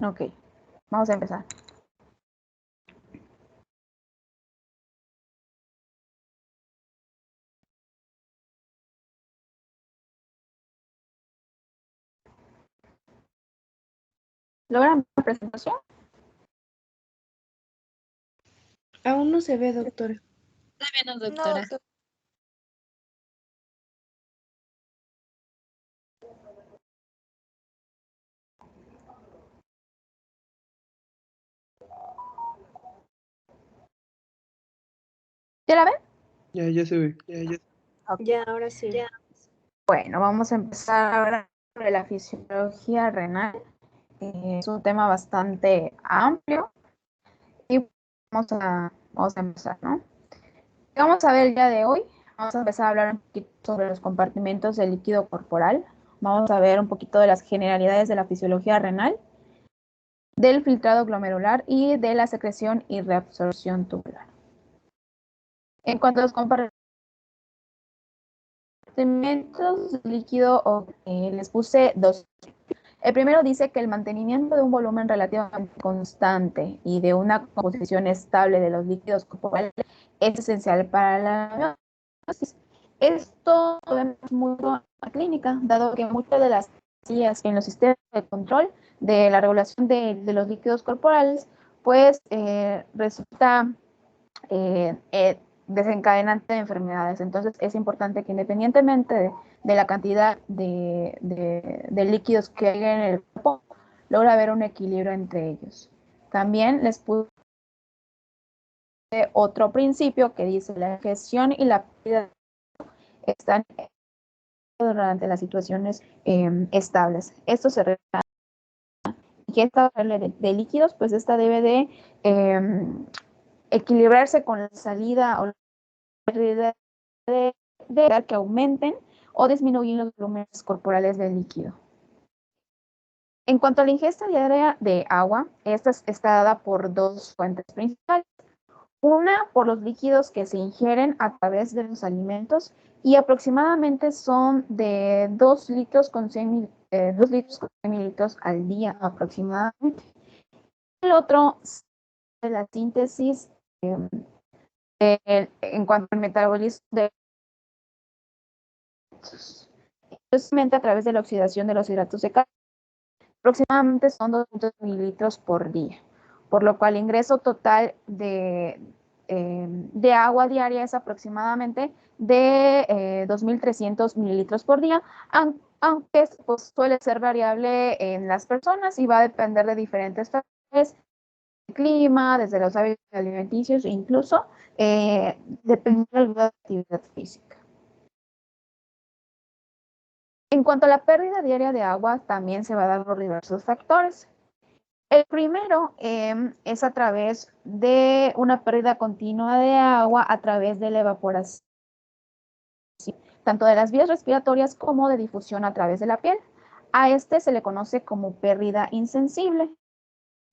Ok, vamos a empezar. ¿Logran la presentación? Aún no se ve, doctora. Todavía no, doctora. No, ¿Ya la ven? Ya se ve. ya, ahora sí. Ya. Bueno, vamos a empezar a hablar sobre la fisiología renal. Es un tema bastante amplio y vamos a empezar, ¿no? ¿Qué vamos a ver el día de hoy? Vamos a empezar a hablar un poquito sobre los compartimentos del líquido corporal. Vamos a ver un poquito de las generalidades de la fisiología renal, del filtrado glomerular y de la secreción y reabsorción tubular. En cuanto a los compartimentos del líquido, les puse dos. El primero dice que el mantenimiento de un volumen relativamente constante y de una composición estable de los líquidos corporales es esencial para la homeostasis. Esto lo vemos mucho en la clínica, dado que muchas de las guías en los sistemas de control de la regulación de los líquidos corporales, pues resulta desencadenante de enfermedades. Entonces es importante que independientemente de la cantidad de líquidos que hay en el cuerpo, logra haber un equilibrio entre ellos. También les puse otro principio que dice la ingestión y la pérdida están durante las situaciones estables. Esto se refiere que esta de líquidos, pues esta debe de equilibrarse con la salida o la pérdida de que aumenten o disminuyen los volúmenes corporales del líquido. En cuanto a la ingesta diaria de agua, esta está dada por dos fuentes principales. Una, por los líquidos que se ingieren a través de los alimentos y aproximadamente son de 2 litros con 100 mililitros al día aproximadamente. El otro es la síntesis en cuanto al metabolismo de especialmente a través de la oxidación de los hidratos de carbono. Aproximadamente son 200 mililitros por día, por lo cual el ingreso total de agua diaria es aproximadamente de 2.300 mililitros por día, aunque pues, suele ser variable en las personas y va a depender de diferentes factores, el clima, desde los hábitos alimenticios, incluso depende de la actividad física. En cuanto a la pérdida diaria de agua, también se va a dar por diversos factores. El primero es a través de una pérdida continua de agua a través de la evaporación, tanto de las vías respiratorias como de difusión a través de la piel. A este se le conoce como pérdida insensible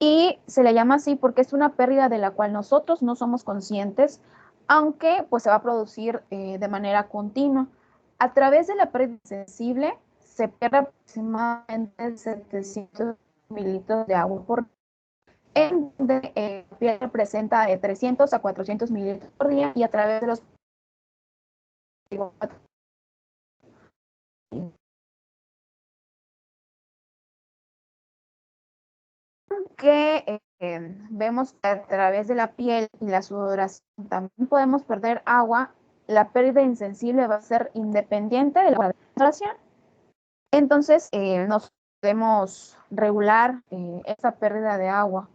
y se le llama así porque es una pérdida de la cual nosotros no somos conscientes, aunque pues se va a producir de manera continua. A través de la pérdida insensible se pierde aproximadamente 700 mililitros de agua por día, en donde la piel presenta de 300 a 400 mililitros por día y a través de los que vemos a través de la piel y la sudoración también podemos perder agua, la pérdida insensible va a ser independiente de la sudoración. Entonces, nos podemos regular esta pérdida de agua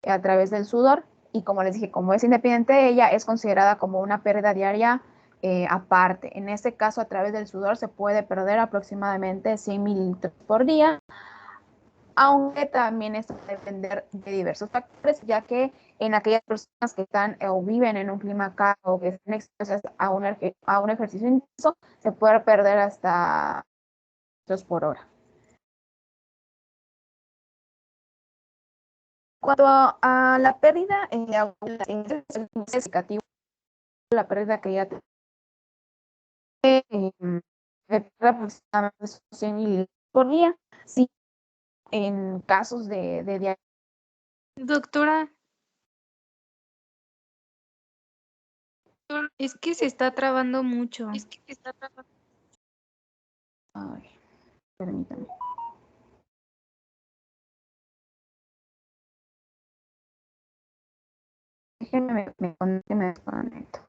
a través del sudor. y como les dije, como es independiente de ella, es considerada como una pérdida diaria aparte. En este caso, a través del sudor se puede perder aproximadamente 100 mililitros por día, aunque también esto va a depender de diversos factores, ya que en aquellas personas que están o viven en un clima cálido o que están expuestas a un ejercicio intenso, se puede perder hasta 2 por hora. Cuanto a la pérdida de agua, es significativo la pérdida que ya aproximadamente 100 mililitros por día. Sí, en casos de diabetes. Doctora, es que se está trabando mucho. Ay, permítame. Déjenme, me desconecto.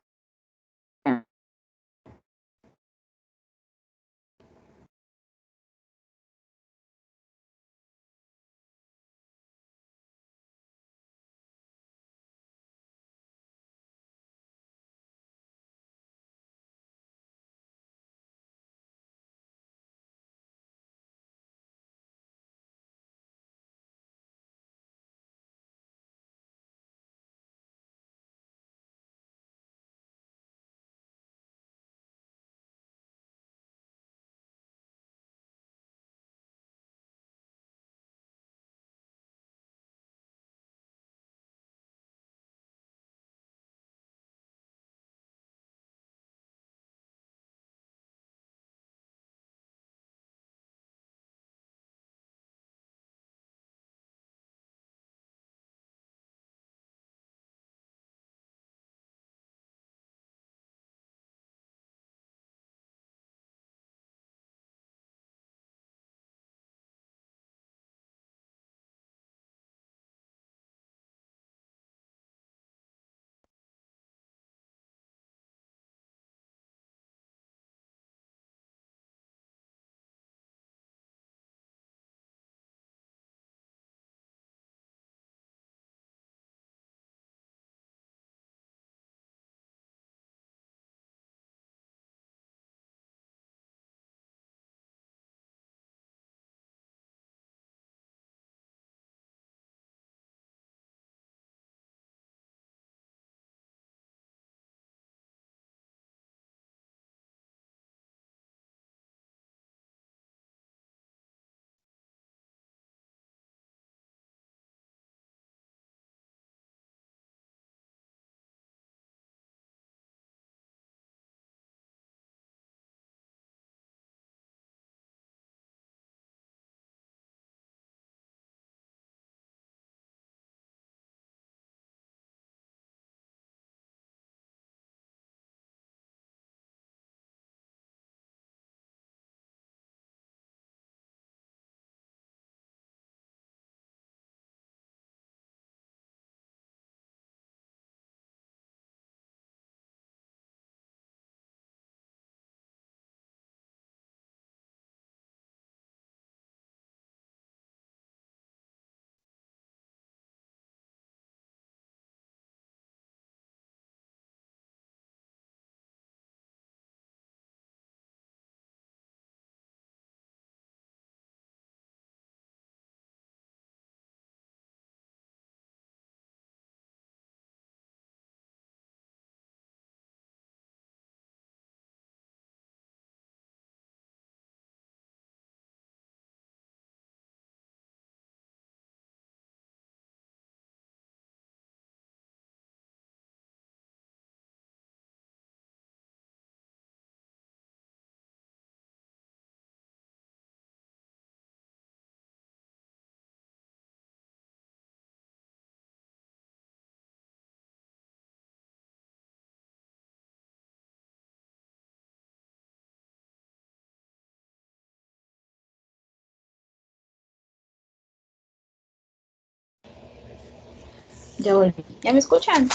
Ya volví. ¿Ya me escuchan?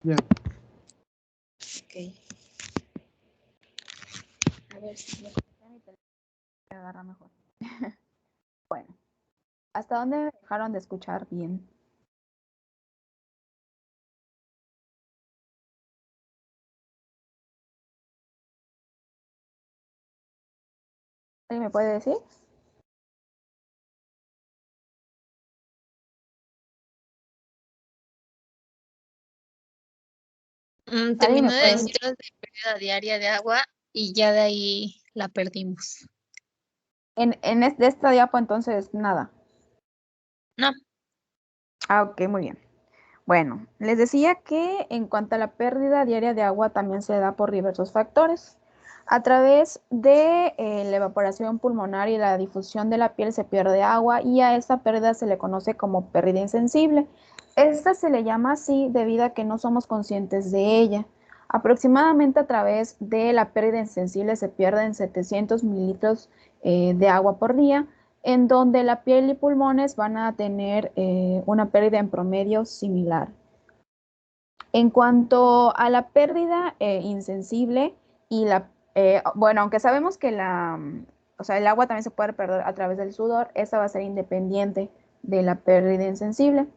Ya. Ok. A ver si me agarra mejor. Bueno. ¿Hasta dónde me dejaron de escuchar bien? ¿Alguien me puede decir? ¿Alguien Terminó me de puede decir lo de pérdida diaria de agua y ya de ahí la perdimos. de esta diapo entonces nada. No, Ah, ok, muy bien. Bueno, les decía que en cuanto a la pérdida diaria de agua también se da por diversos factores. A través de la evaporación pulmonar y la difusión de la piel se pierde agua y a esta pérdida se le conoce como pérdida insensible. Esta se le llama así debido a que no somos conscientes de ella. Aproximadamente a través de la pérdida insensible se pierden 700 mililitros de agua por día, en donde la piel y pulmones van a tener una pérdida en promedio similar. En cuanto a la pérdida insensible y bueno, aunque sabemos que o sea, el agua también se puede perder a través del sudor, esta va a ser independiente de la pérdida insensible.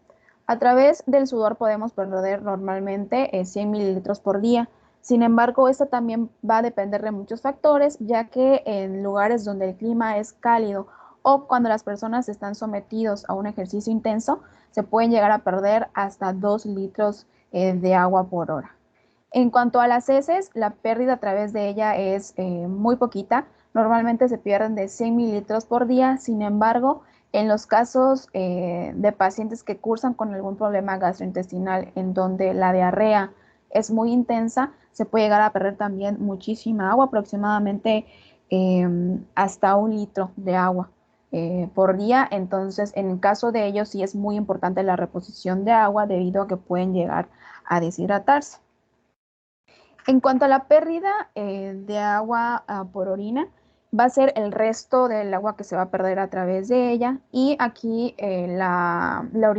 A través del sudor podemos perder normalmente 100 mililitros por día. Sin embargo, esto también va a depender de muchos factores, ya que en lugares donde el clima es cálido o cuando las personas están sometidos a un ejercicio intenso, se pueden llegar a perder hasta 2 litros de agua por hora. En cuanto a las heces, la pérdida a través de ella es muy poquita. Normalmente se pierden de 100 mililitros por día. Sin embargo, en los casos de pacientes que cursan con algún problema gastrointestinal en donde la diarrea es muy intensa, se puede llegar a perder también muchísima agua, aproximadamente hasta 1 litro de agua por día. Entonces, en el caso de ellos, sí es muy importante la reposición de agua debido a que pueden llegar a deshidratarse. En cuanto a la pérdida de agua por orina, va a ser el resto del agua que se va a perder a través de ella y aquí los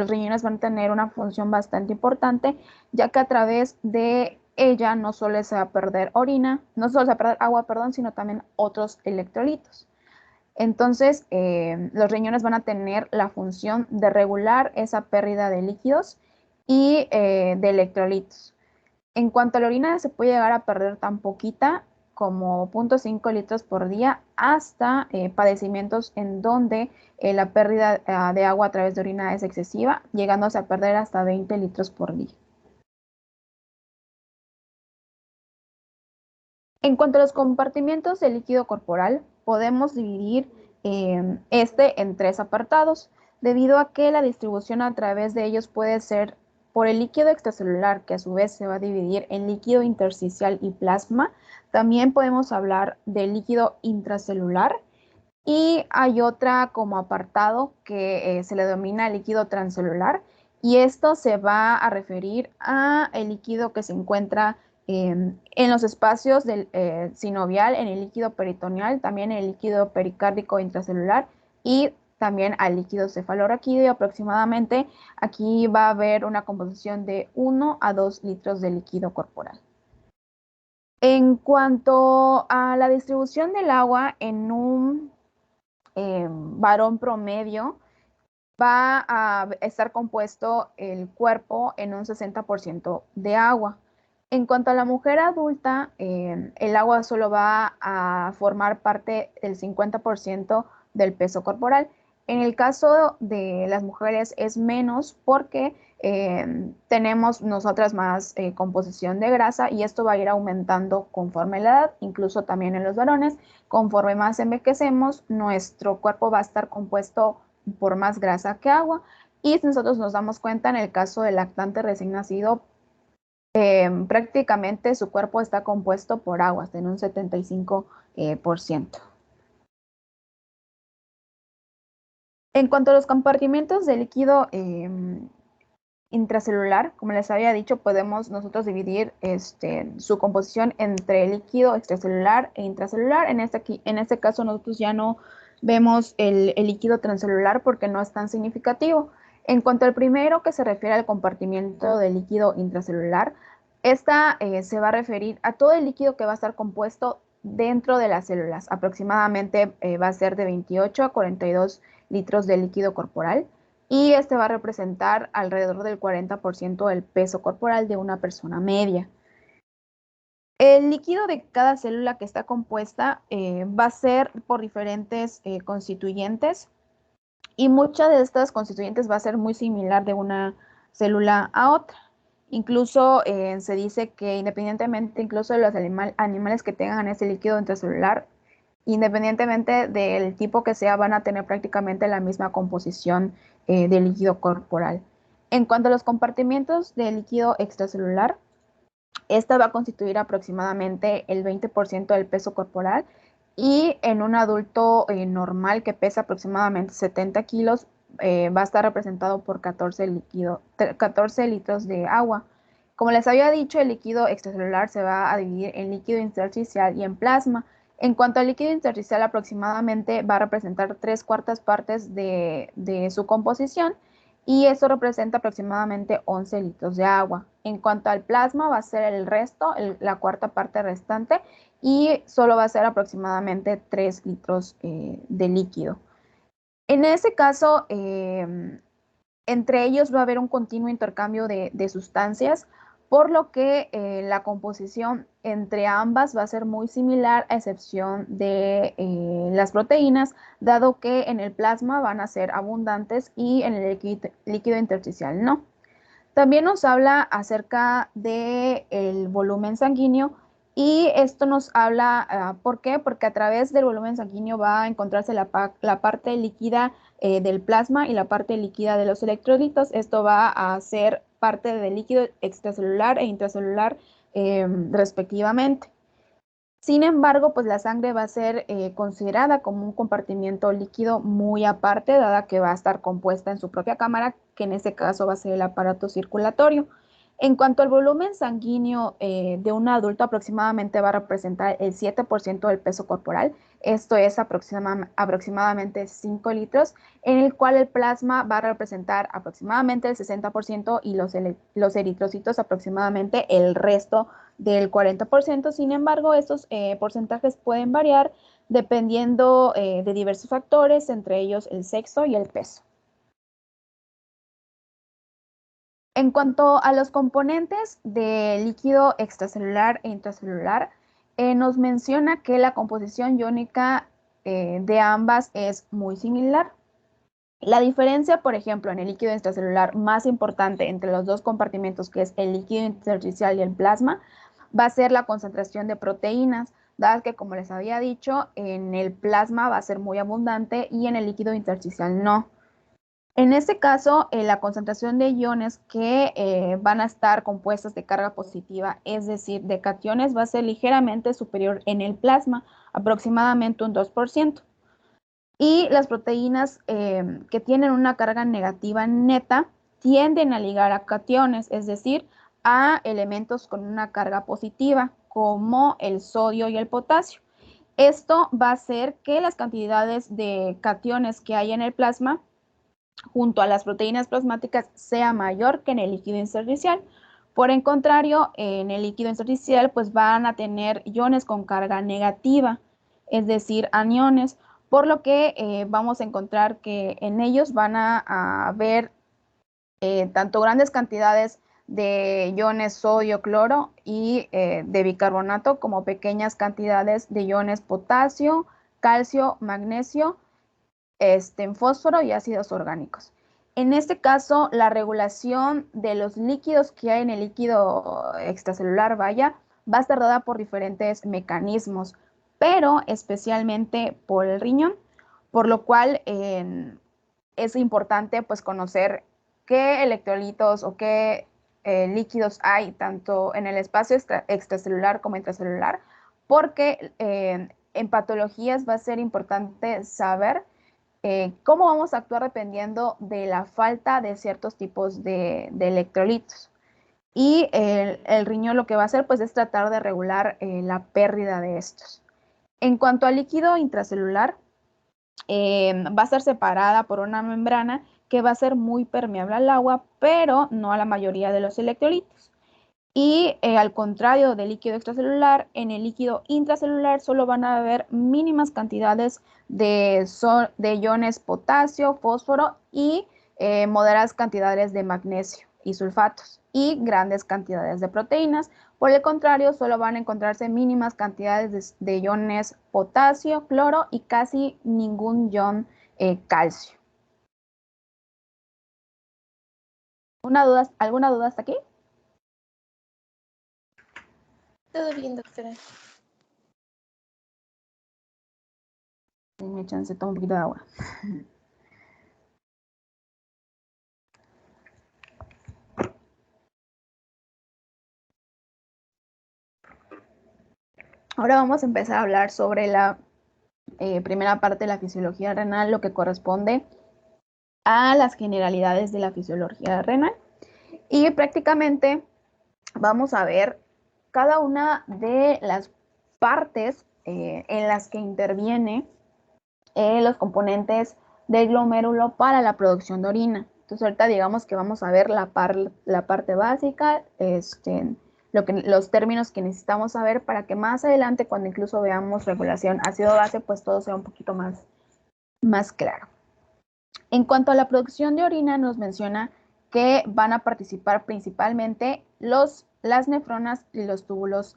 riñones van a tener una función bastante importante, ya que a través de ella no solo se va a perder orina, no solo se va a perder agua, perdón, sino también otros electrolitos. Entonces, los riñones van a tener la función de regular esa pérdida de líquidos y de electrolitos. En cuanto a la orina, se puede llegar a perder tan poquita como 0.5 litros por día hasta padecimientos en donde la pérdida de agua a través de orina es excesiva, llegándose a perder hasta 20 litros por día. En cuanto a los compartimientos del líquido corporal, podemos dividir este en 3 apartados, debido a que la distribución a través de ellos puede ser por el líquido extracelular, que a su vez se va a dividir en líquido intersticial y plasma. También podemos hablar del líquido intracelular y hay otra como apartado que se le denomina líquido transcelular, y esto se va a referir a el líquido que se encuentra en los espacios del sinovial, en el líquido peritoneal, también en el líquido pericárdico intracelular y también al líquido cefalorraquídeo. Aproximadamente aquí va a haber una composición de 1 a 2 litros de líquido corporal. En cuanto a la distribución del agua en un varón promedio, va a estar compuesto el cuerpo en un 60% de agua. En cuanto a la mujer adulta, el agua solo va a formar parte del 50% del peso corporal. En el caso de las mujeres es menos porque tenemos nosotras más composición de grasa y esto va a ir aumentando conforme la edad, incluso también en los varones. Conforme más envejecemos, nuestro cuerpo va a estar compuesto por más grasa que agua. Y si nosotros nos damos cuenta, en el caso del lactante recién nacido, prácticamente su cuerpo está compuesto por aguas en un 75%. En cuanto a los compartimentos de líquido intracelular, como les había dicho, podemos nosotros dividir su composición entre líquido extracelular e intracelular. En este caso nosotros ya no vemos el líquido transcelular porque no es tan significativo. En cuanto al primero, que se refiere al compartimiento del líquido intracelular, esta se va a referir a todo el líquido que va a estar compuesto dentro de las células. Aproximadamente va a ser de 28 a 42 litros de líquido corporal y este va a representar alrededor del 40% del peso corporal de una persona media. El líquido de cada célula que está compuesta va a ser por diferentes constituyentes y muchas de estas constituyentes va a ser muy similar de una célula a otra. Incluso se dice que independientemente incluso de los animales que tengan ese líquido intracelular, independientemente del tipo que sea, van a tener prácticamente la misma composición de líquido corporal. En cuanto a los compartimientos de líquido extracelular, esta va a constituir aproximadamente el 20% del peso corporal y en un adulto normal que pesa aproximadamente 70 kilos va a estar representado por 14 litros de agua. Como les había dicho, el líquido extracelular se va a dividir en líquido intersticial y en plasma. En cuanto al líquido intersticial, aproximadamente va a representar 3/4 partes de su composición y eso representa aproximadamente 11 litros de agua. En cuanto al plasma, va a ser el resto, la cuarta parte restante, y solo va a ser aproximadamente 3 litros de líquido. En ese caso, entre ellos va a haber un continuo intercambio de sustancias, por lo que la composición entre ambas va a ser muy similar a excepción de las proteínas, dado que en el plasma van a ser abundantes y en el líquido intersticial no. También nos habla acerca del volumen sanguíneo y esto nos habla, ¿por qué? Porque a través del volumen sanguíneo va a encontrarse la parte líquida del plasma y la parte líquida de los electrolitos. Esto va a ser parte del líquido extracelular e intracelular respectivamente. Sin embargo, pues la sangre va a ser considerada como un compartimiento líquido muy aparte, dada que va a estar compuesta en su propia cámara, que en este caso va a ser el aparato circulatorio. En cuanto al volumen sanguíneo de un adulto, aproximadamente va a representar el 7% del peso corporal. Esto es aproximadamente 5 litros, en el cual el plasma va a representar aproximadamente el 60% y los eritrocitos aproximadamente el resto del 40%. Sin embargo, estos porcentajes pueden variar dependiendo de diversos factores, entre ellos el sexo y el peso. En cuanto a los componentes de líquido extracelular e intracelular, nos menciona que la composición iónica de ambas es muy similar. La diferencia, por ejemplo, en el líquido extracelular más importante entre los dos compartimentos, que es el líquido intersticial y el plasma, va a ser la concentración de proteínas, dado que, como les había dicho, en el plasma va a ser muy abundante y en el líquido intersticial no. En este caso, la concentración de iones que van a estar compuestas de carga positiva, es decir, de cationes, va a ser ligeramente superior en el plasma, aproximadamente un 2%. Y las proteínas que tienen una carga negativa neta tienden a ligar a cationes, es decir, a elementos con una carga positiva, como el sodio y el potasio. Esto va a hacer que las cantidades de cationes que hay en el plasma junto a las proteínas plasmáticas sea mayor que en el líquido intersticial. Por el contrario, en el líquido intersticial pues van a tener iones con carga negativa, es decir, aniones, por lo que vamos a encontrar que en ellos van a haber tanto grandes cantidades de iones sodio, cloro y de bicarbonato, como pequeñas cantidades de iones potasio, calcio, magnesio, fósforo y ácidos orgánicos. En este caso, la regulación de los líquidos que hay en el líquido extracelular, va a estar dada por diferentes mecanismos, pero especialmente por el riñón, por lo cual es importante pues conocer qué electrolitos o qué líquidos hay tanto en el espacio extracelular como intracelular, porque en patologías va a ser importante saber cómo vamos a actuar dependiendo de la falta de ciertos tipos de electrolitos. Y el riñón lo que va a hacer pues es tratar de regular la pérdida de estos. En cuanto al líquido intracelular, va a ser separada por una membrana que va a ser muy permeable al agua, pero no a la mayoría de los electrolitos. Y al contrario del líquido extracelular, en el líquido intracelular solo van a haber mínimas cantidades de iones potasio, fósforo y moderadas cantidades de magnesio y sulfatos y grandes cantidades de proteínas. Por el contrario, solo van a encontrarse mínimas cantidades de iones potasio, cloro y casi ningún ion calcio. ¿Alguna duda hasta aquí? Todo bien, doctora. Denme chance, tomo un poquito de agua. Ahora vamos a empezar a hablar sobre la primera parte de la fisiología renal, lo que corresponde a las generalidades de la fisiología renal. Y prácticamente vamos a ver cada una de las partes en las que interviene los componentes del glomérulo para la producción de orina. Entonces ahorita digamos que vamos a ver la parte básica, los términos que necesitamos saber para que más adelante, cuando incluso veamos regulación ácido-base, pues todo sea un poquito más claro. En cuanto a la producción de orina, nos menciona que van a participar principalmente las nefronas y los túbulos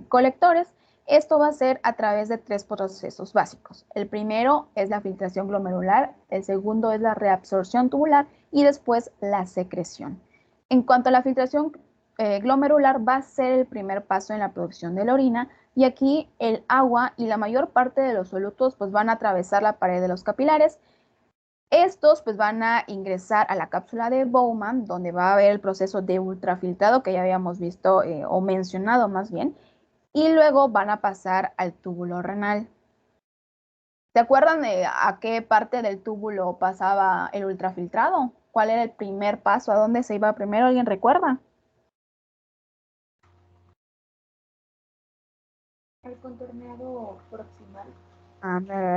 colectores. Esto va a ser a través de 3 procesos básicos. El primero es la filtración glomerular, el segundo es la reabsorción tubular y después la secreción. En cuanto a la filtración glomerular, va a ser el primer paso en la producción de la orina y aquí el agua y la mayor parte de los solutos pues van a atravesar la pared de los capilares. Estos pues van a ingresar a la cápsula de Bowman, donde va a haber el proceso de ultrafiltrado que ya habíamos visto o mencionado más bien, y luego van a pasar al túbulo renal. ¿Se acuerdan de a qué parte del túbulo pasaba el ultrafiltrado? ¿Cuál era el primer paso? ¿A dónde se iba primero? ¿Alguien recuerda? El contorneado proximal.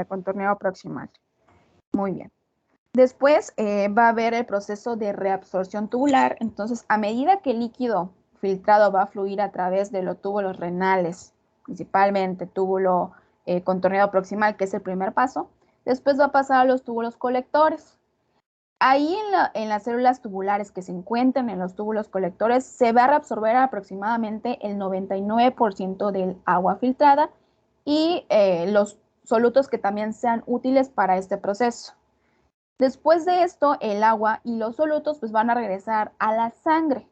Contorneado proximal. Muy bien. Después va a haber el proceso de reabsorción tubular. Entonces, a medida que el líquido filtrado va a fluir a través de los túbulos renales, principalmente túbulo contorneado proximal, que es el primer paso, después va a pasar a los túbulos colectores. Ahí en las células tubulares que se encuentran en los túbulos colectores se va a reabsorber aproximadamente el 99% del agua filtrada y los solutos que también sean útiles para este proceso. Después de esto, el agua y los solutos pues van a regresar a la sangre,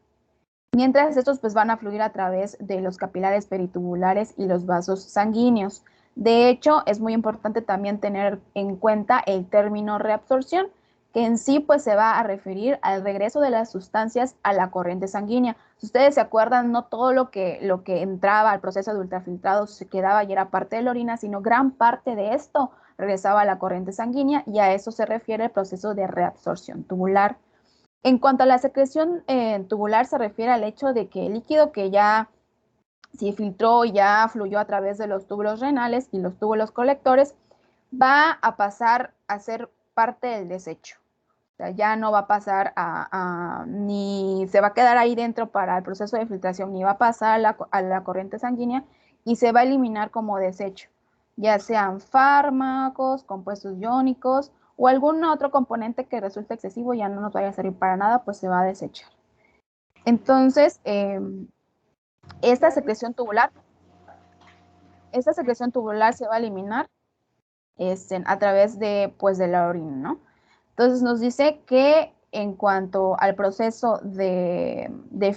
mientras estos pues van a fluir a través de los capilares peritubulares y los vasos sanguíneos. De hecho, es muy importante también tener en cuenta el término reabsorción, que en sí pues se va a referir al regreso de las sustancias a la corriente sanguínea. Si ustedes se acuerdan, no todo lo que entraba al proceso de ultrafiltrado se quedaba y era parte de la orina, sino gran parte de esto regresaba a la corriente sanguínea y a eso se refiere el proceso de reabsorción tubular. En cuanto a la secreción tubular, se refiere al hecho de que el líquido que ya se filtró, ya fluyó a través de los túbulos renales y los túbulos colectores, va a pasar a ser parte del desecho. O sea, ya no va a pasar ni se va a quedar ahí dentro para el proceso de filtración, ni va a pasar a la corriente sanguínea y se va a eliminar como desecho, ya sean fármacos, compuestos iónicos o algún otro componente que resulte excesivo, ya no nos vaya a servir para nada, pues se va a desechar. Entonces, esta secreción tubular se va a eliminar a través pues, de la orina, ¿no? Entonces nos dice que en cuanto al proceso de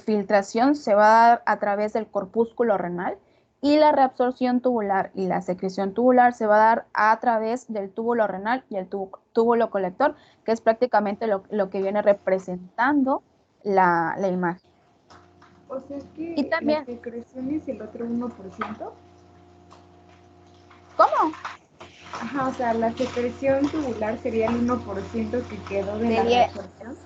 filtración se va a dar a través del corpúsculo renal y la reabsorción tubular y la secreción tubular se va a dar a través del túbulo renal y el túbulo colector, que es prácticamente lo que viene representando la imagen. O sea que Y también, la secreción es el otro 1%. ¿cómo? Ajá, o sea, la secreción tubular sería el 1% que quedó de la reabsorción.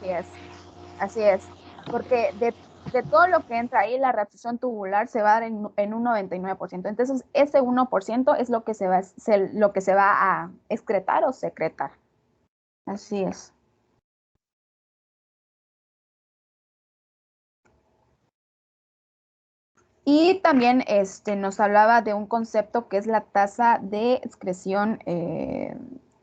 Así es, porque de todo lo que entra ahí, la reabsorción tubular se va a dar en un 99%. Entonces, ese 1% es lo que se va a excretar o secretar. Así es. Y también nos hablaba de un concepto que es la tasa de excreción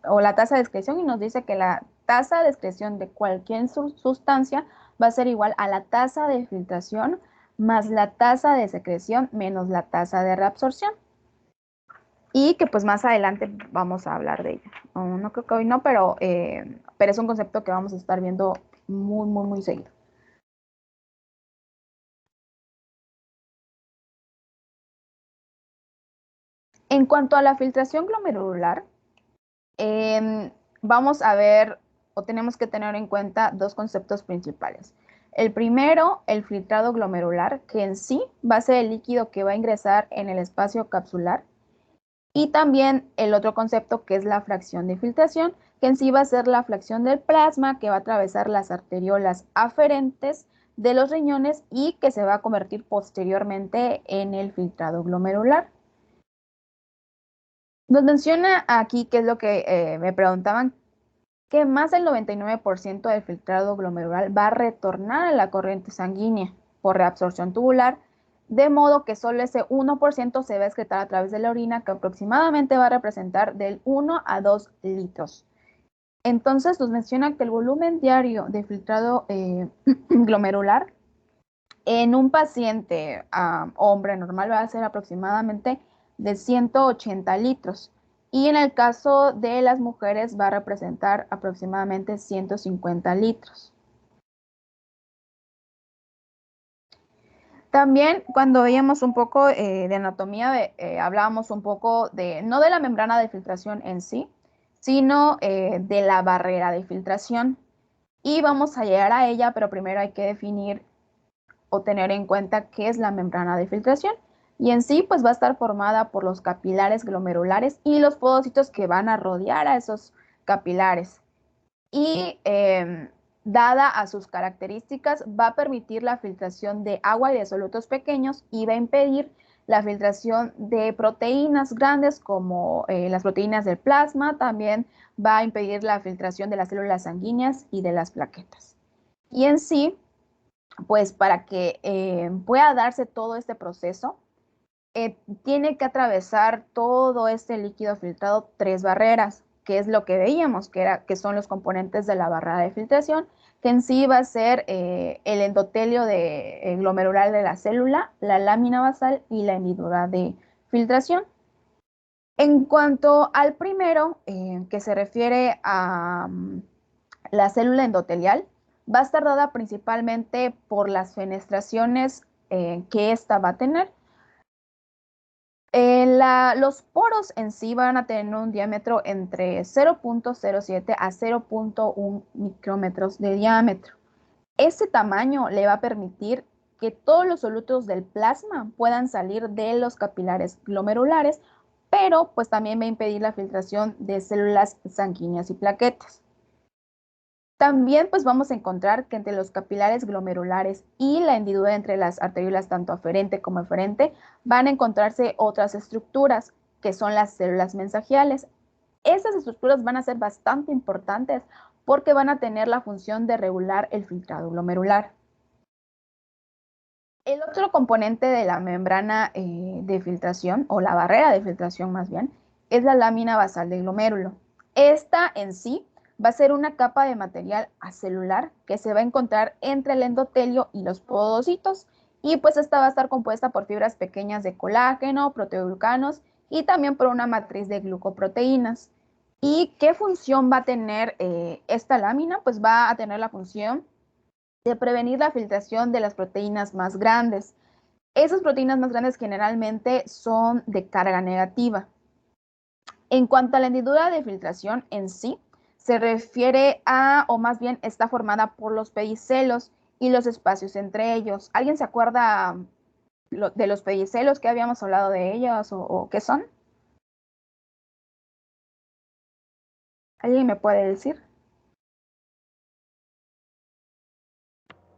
o la tasa de excreción, y nos dice que la tasa de excreción de cualquier sustancia va a ser igual a la tasa de filtración más la tasa de secreción menos la tasa de reabsorción. Y que pues más adelante vamos a hablar de ella. No creo que hoy no, pero es un concepto que vamos a estar viendo muy seguido. En cuanto a la filtración glomerular, vamos a ver o tenemos que tener en cuenta dos conceptos principales. El primero, el filtrado glomerular, que en sí va a ser el líquido que va a ingresar en el espacio capsular. Y también el otro concepto, que es la fracción de filtración, que en sí va a ser la fracción del plasma que va a atravesar las arteriolas aferentes de los riñones y que se va a convertir posteriormente en el filtrado glomerular. Nos menciona aquí, que es lo que me preguntaban, que más del 99% del filtrado glomerular va a retornar a la corriente sanguínea por reabsorción tubular, de modo que solo ese 1% se va a excretar a través de la orina, que aproximadamente va a representar del 1 a 2 litros. Entonces nos menciona que el volumen diario de filtrado glomerular en un paciente hombre normal va a ser aproximadamente de 180 litros. Y en el caso de las mujeres va a representar aproximadamente 150 litros. También cuando veíamos un poco de anatomía, hablábamos un poco no de la membrana de filtración en sí, sino de la barrera de filtración. Y vamos a llegar a ella, pero primero hay que definir o tener en cuenta qué es la membrana de filtración. Y en sí, pues va a estar formada por los capilares glomerulares y los podocitos que van a rodear a esos capilares. Y dada a sus características, va a permitir la filtración de agua y de solutos pequeños y va a impedir la filtración de proteínas grandes como las proteínas del plasma. También va a impedir la filtración de las células sanguíneas y de las plaquetas. Y en sí, pues para que pueda darse todo este proceso, tiene que atravesar todo este líquido filtrado 3 barreras, que es lo que veíamos, que son los componentes de la barrera de filtración, que en sí va a ser el endotelio glomerular de la célula, la lámina basal y la hendidura de filtración. En cuanto al primero, que se refiere a la célula endotelial, va a estar dada principalmente por las fenestraciones que ésta va a tener. Los poros en sí van a tener un diámetro entre 0.07 a 0.1 micrómetros de diámetro. Ese tamaño le va a permitir que todos los solutos del plasma puedan salir de los capilares glomerulares, pero pues también va a impedir la filtración de células sanguíneas y plaquetas. También pues vamos a encontrar que entre los capilares glomerulares y la hendidura entre las arteriolas tanto aferente como eferente van a encontrarse otras estructuras que son las células mensagiales. Estas estructuras van a ser bastante importantes porque van a tener la función de regular el filtrado glomerular. El otro componente de la membrana de filtración, o la barrera de filtración más bien, es la lámina basal del glomérulo. Esta en sí va a ser una capa de material acelular que se va a encontrar entre el endotelio y los podocitos, y pues esta va a estar compuesta por fibras pequeñas de colágeno, proteoglucanos y también por una matriz de glucoproteínas. ¿Y qué función va a tener esta lámina? Pues va a tener la función de prevenir la filtración de las proteínas más grandes. Esas proteínas más grandes generalmente son de carga negativa. En cuanto a la hendidura de filtración en sí, se refiere a, o más bien está formada por los pedicelos y los espacios entre ellos. ¿Alguien se acuerda de los pedicelos, que habíamos hablado de ellos o qué son? ¿Alguien me puede decir?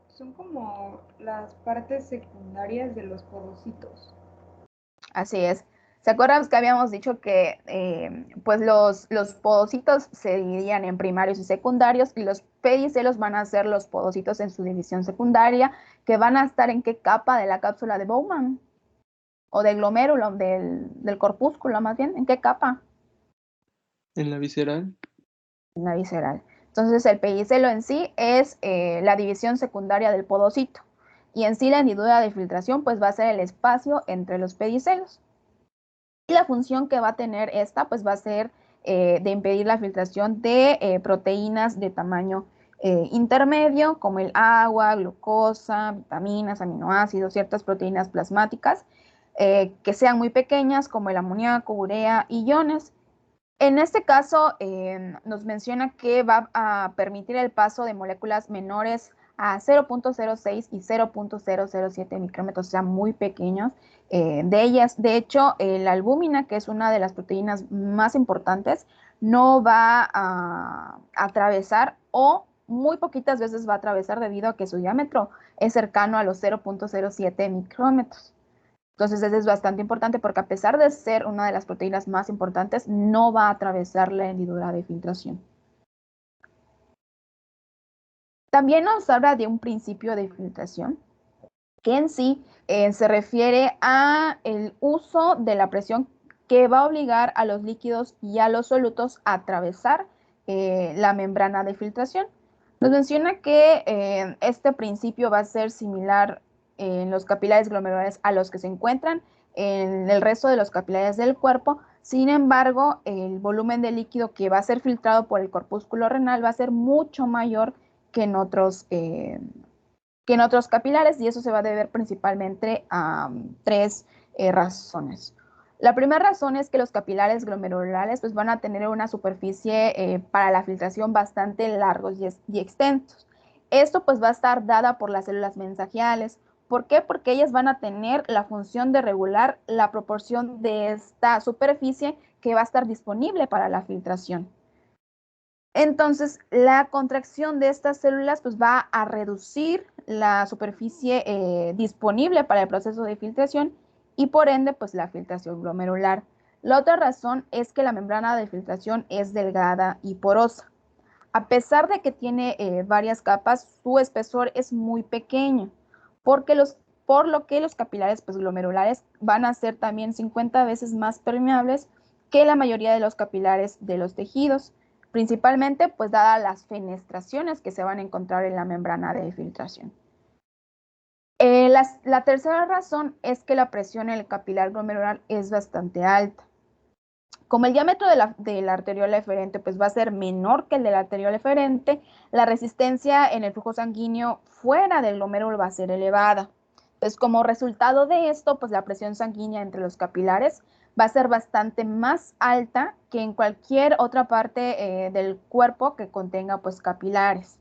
Son como las partes secundarias de los podocitos. Así es. ¿Se acuerdan que habíamos dicho que pues los podocitos se dividían en primarios y secundarios, y los pedicelos van a ser los podocitos en su división secundaria, que van a estar en qué capa de la cápsula de Bowman? o del glomérulo, del corpúsculo más bien. ¿En qué capa? En la visceral. En la visceral. Entonces el pedicelo en sí es la división secundaria del podocito. Y en sí la hendidura de filtración pues va a ser el espacio entre los pedicelos. Y la función que va a tener esta pues va a ser de impedir la filtración de proteínas de tamaño intermedio, como el agua, glucosa, vitaminas, aminoácidos, ciertas proteínas plasmáticas, que sean muy pequeñas, como el amoníaco, urea y iones. En este caso, nos menciona que va a permitir el paso de moléculas menores a 0.06 y 0.007 micrómetros, o sea, muy pequeños. De ellas, de hecho, la albúmina, que es una de las proteínas más importantes, no va a atravesar o muy poquitas veces va a atravesar debido a que su diámetro es cercano a los 0.07 micrómetros. Entonces, eso es bastante importante porque a pesar de ser una de las proteínas más importantes, no va a atravesar la hendidura de filtración. También nos habla de un principio de filtración, que en sí se refiere a el uso de la presión que va a obligar a los líquidos y a los solutos a atravesar la membrana de filtración. Nos menciona que este principio va a ser similar en los capilares glomerulares a los que se encuentran en el resto de los capilares del cuerpo. Sin embargo, el volumen de líquido que va a ser filtrado por el corpúsculo renal va a ser mucho mayor que en otros capilares, y eso se va a deber principalmente a tres razones. La primera razón es que los capilares glomerulares pues, van a tener una superficie para la filtración bastante largos y extensos. Esto pues va a estar dada por las células mensagiales. ¿Por qué? Porque ellas van a tener la función de regular la proporción de esta superficie que va a estar disponible para la filtración. Entonces, la contracción de estas células pues, va a reducir la superficie disponible para el proceso de filtración y por ende pues, la filtración glomerular. La otra razón es que la membrana de filtración es delgada y porosa. A pesar de que tiene varias capas, su espesor es muy pequeño, por lo que los capilares pues, glomerulares van a ser también 50 veces más permeables que la mayoría de los capilares de los tejidos, principalmente pues dadas las fenestraciones que se van a encontrar en la membrana de filtración. La tercera razón es que la presión en el capilar glomerular es bastante alta. Como el diámetro de la arteriola eferente pues, va a ser menor que el de la arteriola eferente, la resistencia en el flujo sanguíneo fuera del glomérulo va a ser elevada. Entonces, como resultado de esto, pues la presión sanguínea entre los capilares va a ser bastante más alta que en cualquier otra parte del cuerpo que contenga pues, capilares.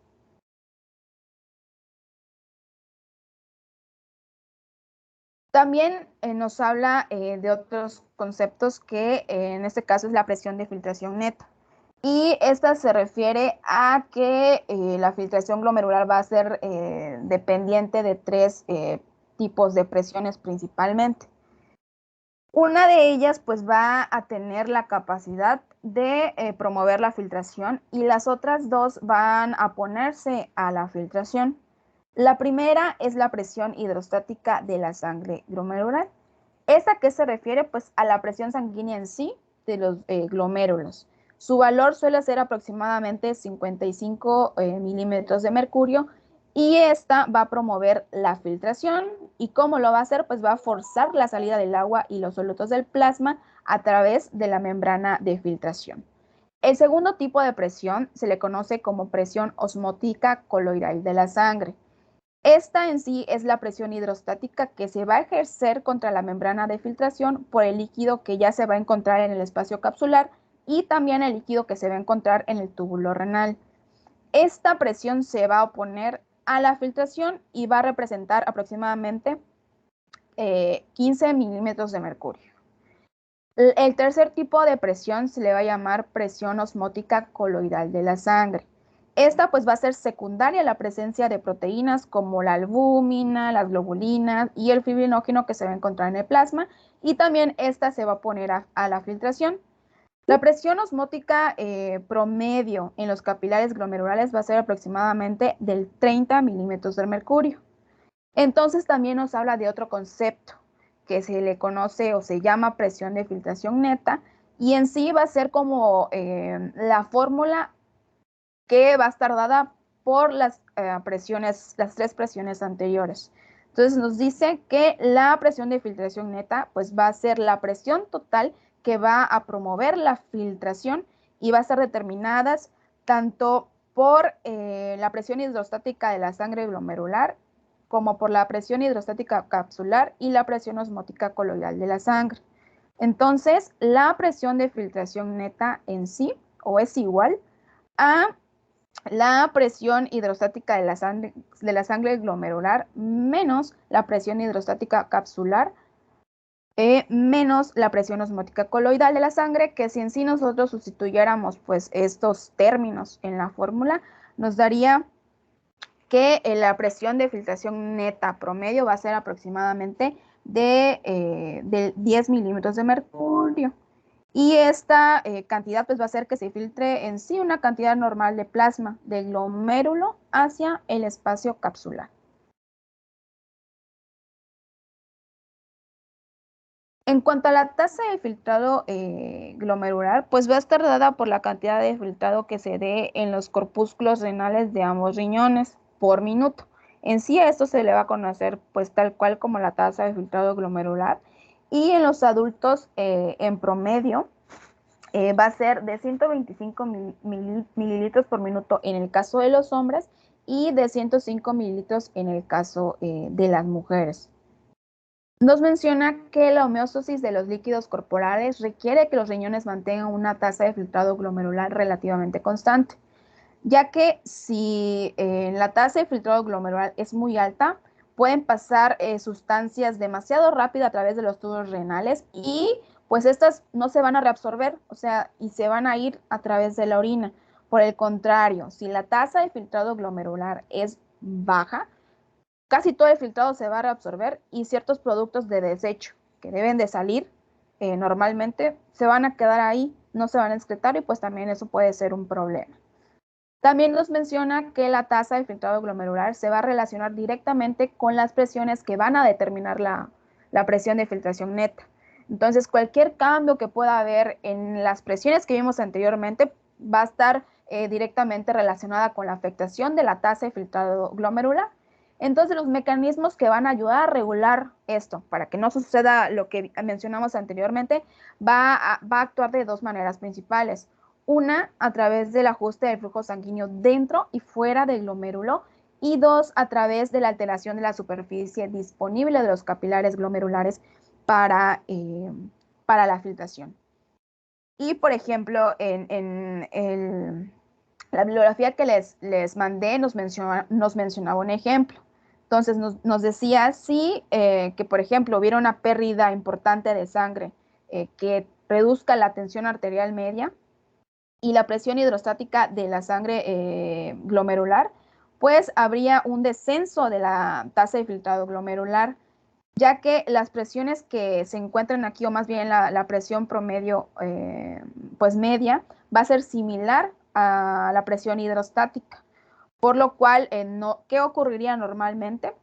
También nos habla de otros conceptos que en este caso es la presión de filtración neta. Y esta se refiere a que la filtración glomerular va a ser dependiente de tres tipos de presiones principalmente. Una de ellas pues va a tener la capacidad de promover la filtración y las otras dos van a oponerse a la filtración. La primera es la presión hidrostática de la sangre glomerular. ¿Esta qué se refiere? Pues a la presión sanguínea en sí de los glomérulos. Su valor suele ser aproximadamente 55 milímetros de mercurio y esta va a promover la filtración. ¿Y cómo lo va a hacer? Pues va a forzar la salida del agua y los solutos del plasma a través de la membrana de filtración. El segundo tipo de presión se le conoce como presión osmótica coloidal de la sangre. Esta en sí es la presión hidrostática que se va a ejercer contra la membrana de filtración por el líquido que ya se va a encontrar en el espacio capsular y también el líquido que se va a encontrar en el túbulo renal. Esta presión se va a oponer a la filtración y va a representar aproximadamente 15 milímetros de mercurio. El tercer tipo de presión se le va a llamar presión osmótica coloidal de la sangre. Esta pues va a ser secundaria a la presencia de proteínas como la albúmina, las globulinas y el fibrinógeno que se va a encontrar en el plasma y también esta se va a oponer a la filtración. La presión osmótica promedio en los capilares glomerulares va a ser aproximadamente del 30 milímetros de mercurio. Entonces también nos habla de otro concepto que se le conoce o se llama presión de filtración neta, y en sí va a ser como la fórmula que va a estar dada por las tres presiones anteriores. Entonces nos dice que la presión de filtración neta pues va a ser la presión total que va a promover la filtración y va a ser determinada tanto por la presión hidrostática de la sangre glomerular como por la presión hidrostática capsular y la presión osmótica coloidal de la sangre. Entonces, la presión de filtración neta en sí o es igual a la presión hidrostática de la sangre glomerular menos la presión hidrostática capsular menos la presión osmótica coloidal de la sangre, que si en sí nosotros sustituyéramos pues estos términos en la fórmula, nos daría que la presión de filtración neta promedio va a ser aproximadamente de 10 milímetros de mercurio. Y esta cantidad pues va a hacer que se filtre en sí una cantidad normal de plasma del glomérulo hacia el espacio capsular. En cuanto a la tasa de filtrado glomerular, pues va a estar dada por la cantidad de filtrado que se dé en los corpúsculos renales de ambos riñones por minuto. En sí a esto se le va a conocer pues tal cual como la tasa de filtrado glomerular, y en los adultos en promedio va a ser de 125 mililitros por minuto en el caso de los hombres y de 105 mililitros en el caso de las mujeres. Nos menciona que la homeostasis de los líquidos corporales requiere que los riñones mantengan una tasa de filtrado glomerular relativamente constante, ya que si la tasa de filtrado glomerular es muy alta, pueden pasar sustancias demasiado rápido a través de los tubos renales y pues estas no se van a reabsorber, o sea, y se van a ir a través de la orina. Por el contrario, si la tasa de filtrado glomerular es baja, casi todo el filtrado se va a reabsorber y ciertos productos de desecho que deben de salir normalmente se van a quedar ahí, no se van a excretar y pues también eso puede ser un problema. También nos menciona que la tasa de filtrado glomerular se va a relacionar directamente con las presiones que van a determinar la presión de filtración neta. Entonces, cualquier cambio que pueda haber en las presiones que vimos anteriormente va a estar directamente relacionada con la afectación de la tasa de filtrado glomerular. Entonces, los mecanismos que van a ayudar a regular esto, para que no suceda lo que mencionamos anteriormente, va a actuar de dos maneras principales. Una, a través del ajuste del flujo sanguíneo dentro y fuera del glomérulo, y dos, a través de la alteración de la superficie disponible de los capilares glomerulares para la filtración. Y, por ejemplo, la bibliografía que les mandé nos mencionaba un ejemplo. Entonces, nos decía que, por ejemplo, hubiera una pérdida importante de sangre que reduzca la tensión arterial media y la presión hidrostática de la sangre glomerular, pues habría un descenso de la tasa de filtrado glomerular, ya que las presiones que se encuentran aquí, o más bien la presión promedio pues media, va a ser similar a la presión hidrostática, por lo cual, ¿qué ocurriría normalmente?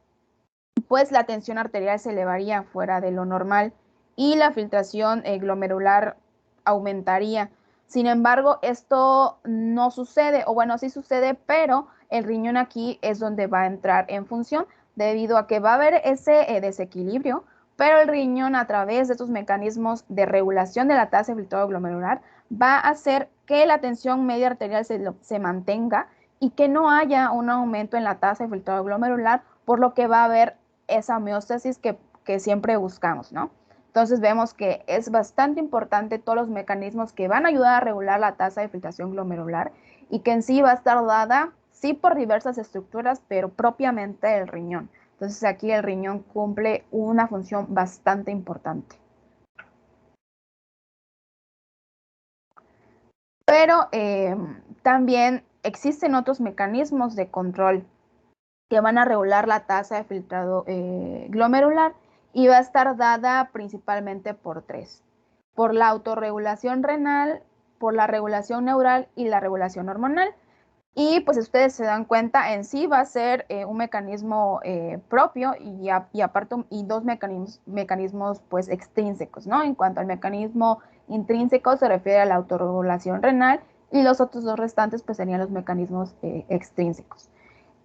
Pues la tensión arterial se elevaría fuera de lo normal y la filtración glomerular aumentaría. Sin embargo, esto no sucede, o bueno, sí sucede, pero el riñón aquí es donde va a entrar en función, debido a que va a haber ese desequilibrio, pero el riñón, a través de estos mecanismos de regulación de la tasa de filtrado glomerular, va a hacer que la tensión media arterial se mantenga y que no haya un aumento en la tasa de filtrado glomerular, por lo que va a haber esa homeostasis que siempre buscamos, ¿no? Entonces vemos que es bastante importante todos los mecanismos que van a ayudar a regular la tasa de filtración glomerular y que en sí va a estar dada, sí, por diversas estructuras, pero propiamente el riñón. Entonces aquí el riñón cumple una función bastante importante. Pero también existen otros mecanismos de control que van a regular la tasa de filtrado glomerular, y va a estar dada principalmente por tres: por la autorregulación renal, por la regulación neural y la regulación hormonal. Y pues ustedes se dan cuenta, en sí va a ser un mecanismo propio y aparte y dos mecanismos pues extrínsecos, ¿no? En cuanto al mecanismo intrínseco se refiere a la autorregulación renal y los otros dos restantes pues serían los mecanismos extrínsecos.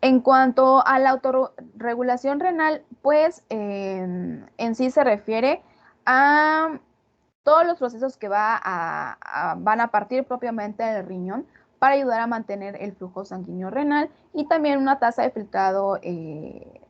En cuanto a la autorregulación renal, pues en sí se refiere a todos los procesos que van a partir propiamente del riñón para ayudar a mantener el flujo sanguíneo renal y también una tasa de filtrado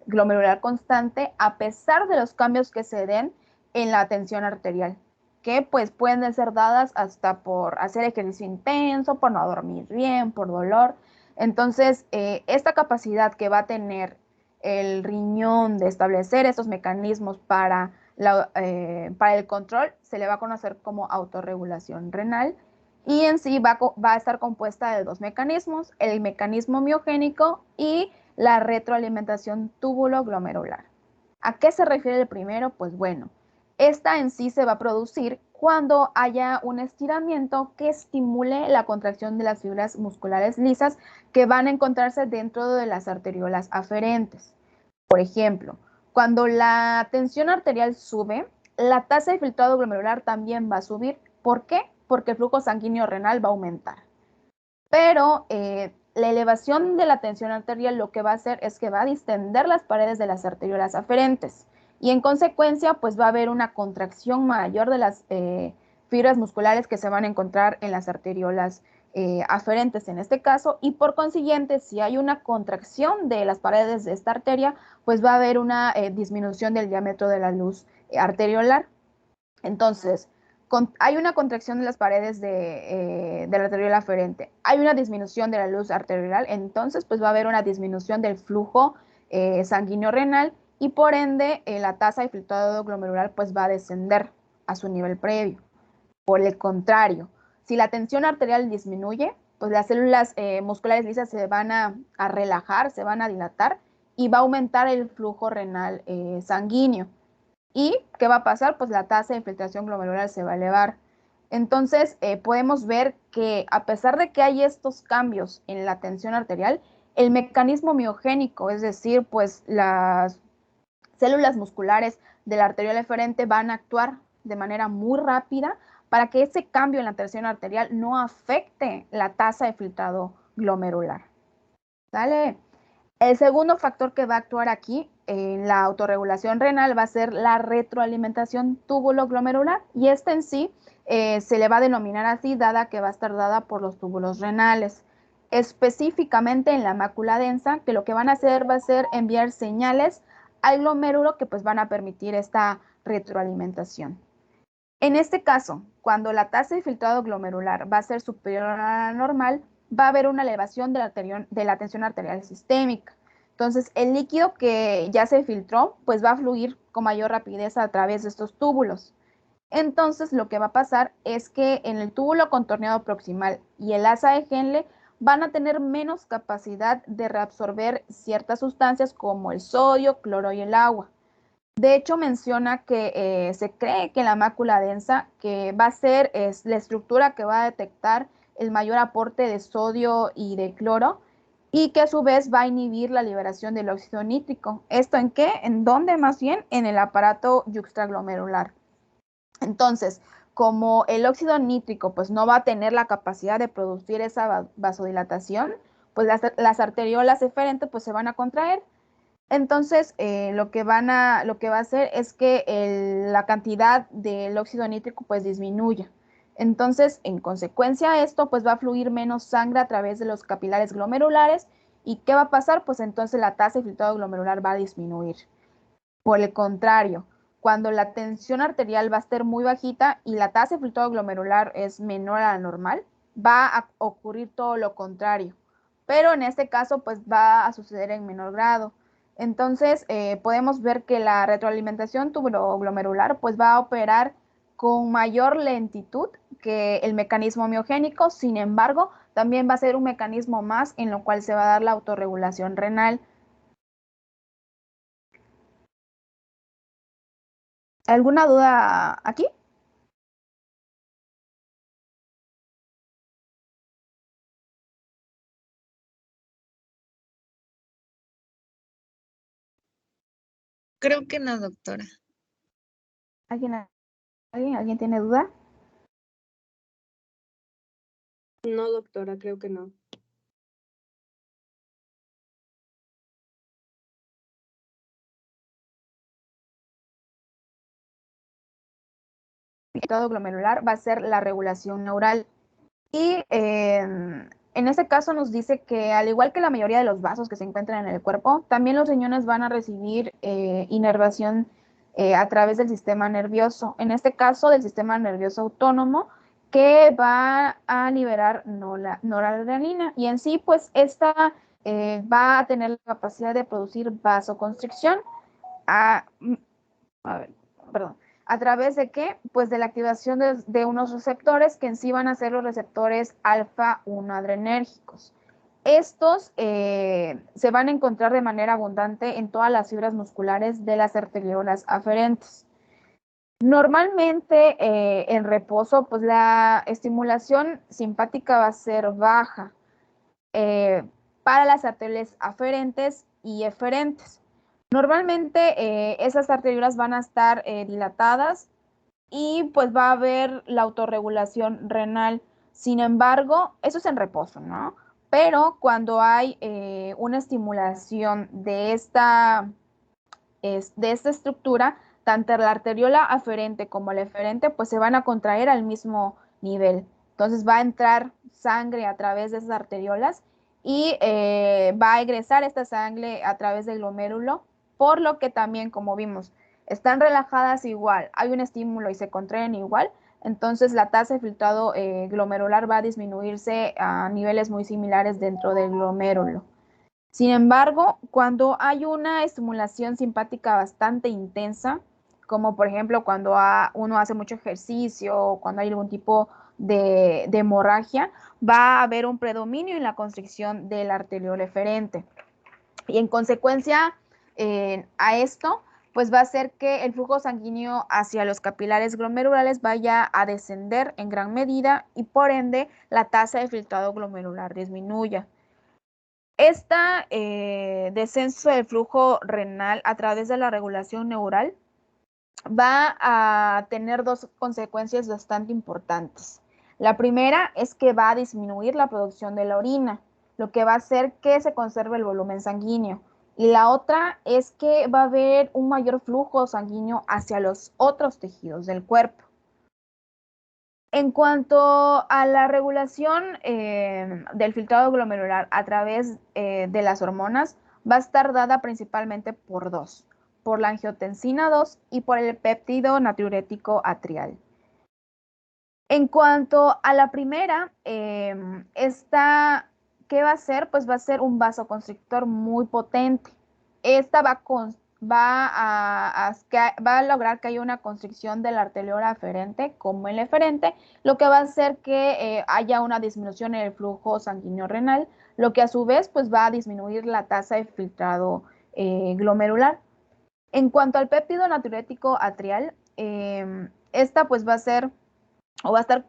glomerular constante a pesar de los cambios que se den en la tensión arterial, que pues pueden ser dadas hasta por hacer ejercicio intenso, por no dormir bien, por dolor. Entonces, esta capacidad que va a tener el riñón de establecer estos mecanismos para el control se le va a conocer como autorregulación renal y en sí va a estar compuesta de dos mecanismos, el mecanismo miogénico y la retroalimentación túbulo-glomerular. ¿A qué se refiere el primero? Pues bueno, esta en sí se va a producir cuando haya un estiramiento que estimule la contracción de las fibras musculares lisas que van a encontrarse dentro de las arteriolas aferentes. Por ejemplo, cuando la tensión arterial sube, la tasa de filtrado glomerular también va a subir. ¿Por qué? Porque el flujo sanguíneo renal va a aumentar. Pero la elevación de la tensión arterial lo que va a hacer es que va a distender las paredes de las arteriolas aferentes y en consecuencia pues va a haber una contracción mayor de las fibras musculares que se van a encontrar en las arteriolas aferentes en este caso y por consiguiente si hay una contracción de las paredes de esta arteria pues va a haber una disminución del diámetro de la luz arteriolar. Entonces, hay una contracción de las paredes de la arteriola aferente, hay una disminución de la luz arterial, entonces pues va a haber una disminución del flujo sanguíneo renal y por ende la tasa de filtrado glomerular pues va a descender a su nivel previo. Por el contrario, si la tensión arterial disminuye, pues las células musculares lisas se van a relajar, se van a dilatar y va a aumentar el flujo renal sanguíneo. ¿Y qué va a pasar? Pues la tasa de infiltración glomerular se va a elevar. Entonces, podemos ver que a pesar de que hay estos cambios en la tensión arterial, el mecanismo miogénico, es decir, pues las células musculares de la arteriola eferente van a actuar de manera muy rápida para que ese cambio en la tensión arterial no afecte la tasa de filtrado glomerular. ¿Sale? El segundo factor que va a actuar aquí en la autorregulación renal va a ser la retroalimentación túbulo-glomerular y esta en sí se le va a denominar así dada que va a estar dada por los túbulos renales, específicamente en la mácula densa, que lo que van a hacer va a ser enviar señales al glomérulo que pues van a permitir esta retroalimentación. En este caso, cuando la tasa de filtrado glomerular va a ser superior a la normal, va a haber una elevación de la tensión arterial sistémica. Entonces, el líquido que ya se filtró, pues va a fluir con mayor rapidez a través de estos túbulos. Entonces, lo que va a pasar es que en el túbulo contorneado proximal y el asa de Henle van a tener menos capacidad de reabsorber ciertas sustancias como el sodio, cloro y el agua. De hecho, menciona que se cree que la mácula densa, que va a ser la estructura que va a detectar el mayor aporte de sodio y de cloro, y que a su vez va a inhibir la liberación del óxido nítrico. ¿Esto en qué? ¿En dónde más bien? En el aparato yuxtaglomerular. Entonces, como el óxido nítrico pues no va a tener la capacidad de producir esa vasodilatación, pues las arteriolas eferentes pues se van a contraer. Entonces, lo que va a hacer es que la cantidad del óxido nítrico pues disminuya. Entonces, en consecuencia a esto, pues va a fluir menos sangre a través de los capilares glomerulares. ¿Y qué va a pasar? Pues entonces la tasa de filtrado glomerular va a disminuir. Por el contrario, cuando la tensión arterial va a estar muy bajita y la tasa de filtrado glomerular es menor a la normal, va a ocurrir todo lo contrario. Pero en este caso, pues va a suceder en menor grado. Entonces, podemos ver que la retroalimentación tubuloglomerular pues va a operar con mayor lentitud que el mecanismo miogénico, sin embargo, también va a ser un mecanismo más en lo cual se va a dar la autorregulación renal. ¿Alguna duda aquí? Creo que no, doctora. ¿Alguien tiene duda? No, doctora, creo que no. El filtrado glomerular va a ser la regulación neural. Y en este caso nos dice que al igual que la mayoría de los vasos que se encuentran en el cuerpo, también los riñones van a recibir inervación a través del sistema nervioso, en este caso del sistema nervioso autónomo, que va a liberar noradrenalina y en sí pues esta va a tener la capacidad de producir vasoconstricción a, a ver, perdón, ¿a través de qué? Pues de la activación de unos receptores que en sí van a ser los receptores alfa-1 adrenérgicos. Estos se van a encontrar de manera abundante en todas las fibras musculares de las arteriolas aferentes. Normalmente en reposo, pues la estimulación simpática va a ser baja para las arteriolas aferentes y eferentes. Normalmente esas arteriolas van a estar dilatadas y pues va a haber la autorregulación renal. Sin embargo, eso es en reposo, ¿no? Pero cuando hay una estimulación de esta estructura, tanto la arteriola aferente como la eferente, pues se van a contraer al mismo nivel. Entonces va a entrar sangre a través de esas arteriolas y va a egresar esta sangre a través del glomérulo, por lo que también, como vimos, están relajadas igual, hay un estímulo y se contraen igual, entonces la tasa de filtrado glomerular va a disminuirse a niveles muy similares dentro del glomérulo. Sin embargo, cuando hay una estimulación simpática bastante intensa, como por ejemplo cuando uno hace mucho ejercicio o cuando hay algún tipo de hemorragia, va a haber un predominio en la constricción del arteriola eferente. Y en consecuencia a esto, pues va a hacer que el flujo sanguíneo hacia los capilares glomerulares vaya a descender en gran medida y por ende la tasa de filtrado glomerular disminuya. Descenso del flujo renal a través de la regulación neural va a tener dos consecuencias bastante importantes. La primera es que va a disminuir la producción de la orina, lo que va a hacer que se conserve el volumen sanguíneo. Y la otra es que va a haber un mayor flujo sanguíneo hacia los otros tejidos del cuerpo. En cuanto a la regulación del filtrado glomerular a través de las hormonas, va a estar dada principalmente por dos, por la angiotensina 2 y por el péptido natriurético atrial. En cuanto a la primera, esta, ¿qué va a hacer? Pues va a ser un vasoconstrictor muy potente. Esta va a lograr que haya una constricción de la arteriola aferente como el eferente, lo que va a hacer que haya una disminución en el flujo sanguíneo renal, lo que a su vez pues va a disminuir la tasa de filtrado glomerular. En cuanto al péptido natriurético atrial, esta pues va a ser o va a estar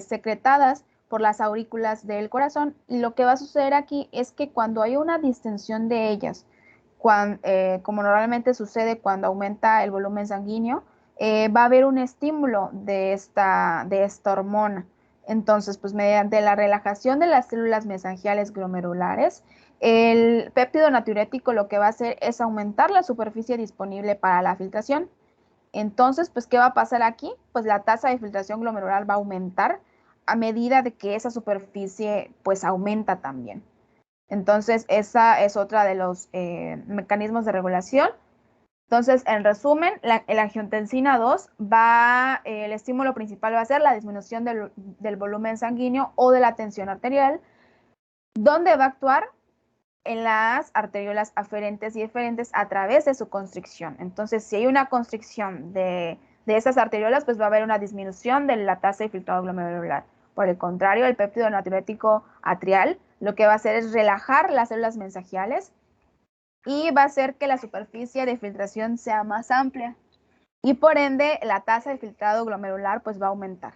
secretadas por las aurículas del corazón. Y lo que va a suceder aquí es que cuando hay una distensión de ellas, como normalmente sucede cuando aumenta el volumen sanguíneo, va a haber un estímulo de esta hormona. Entonces, pues mediante la relajación de las células mesangiales glomerulares, el péptido natriurético lo que va a hacer es aumentar la superficie disponible para la filtración. Entonces, pues, ¿qué va a pasar aquí? Pues la tasa de filtración glomerular va a aumentar a medida de que esa superficie, pues, aumenta también. Entonces, esa es otra de los mecanismos de regulación. Entonces, en resumen, la angiotensina 2 el estímulo principal va a ser la disminución del volumen sanguíneo o de la tensión arterial, donde va a actuar en las arteriolas aferentes y eferentes a través de su constricción. Entonces, si hay una constricción de esas arteriolas, pues va a haber una disminución de la tasa de filtrado glomerular. Por el contrario, el péptido natriurético atrial lo que va a hacer es relajar las células mensangiales y va a hacer que la superficie de filtración sea más amplia y por ende la tasa de filtrado glomerular pues va a aumentar.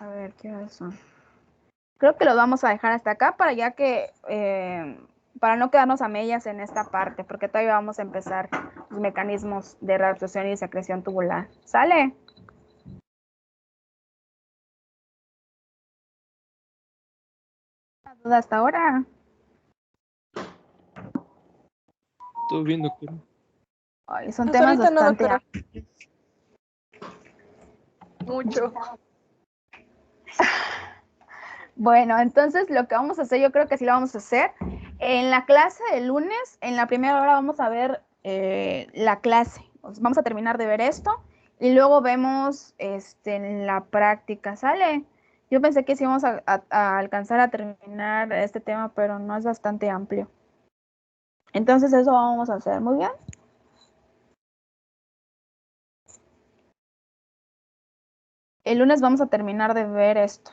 A ver, ¿qué horas son? Creo que lo vamos a dejar hasta acá para ya que, para no quedarnos a medias en esta parte, porque todavía vamos a empezar los mecanismos de reabsorción y secreción tubular. ¿Sale? ¿Duda hasta ahora? Todo bien, doctora. Ay, son Hasta temas ahorita no, bastante doctora. amplios. Mucho. Bueno, entonces lo que vamos a hacer, yo creo que sí lo vamos a hacer. En la clase del lunes, en la primera hora vamos a ver la clase. Vamos a terminar de ver esto y luego vemos en la práctica. ¿Sale? Yo pensé que sí íbamos a alcanzar a terminar este tema, pero no, es bastante amplio. Entonces eso vamos a hacer. Muy bien. El lunes vamos a terminar de ver esto.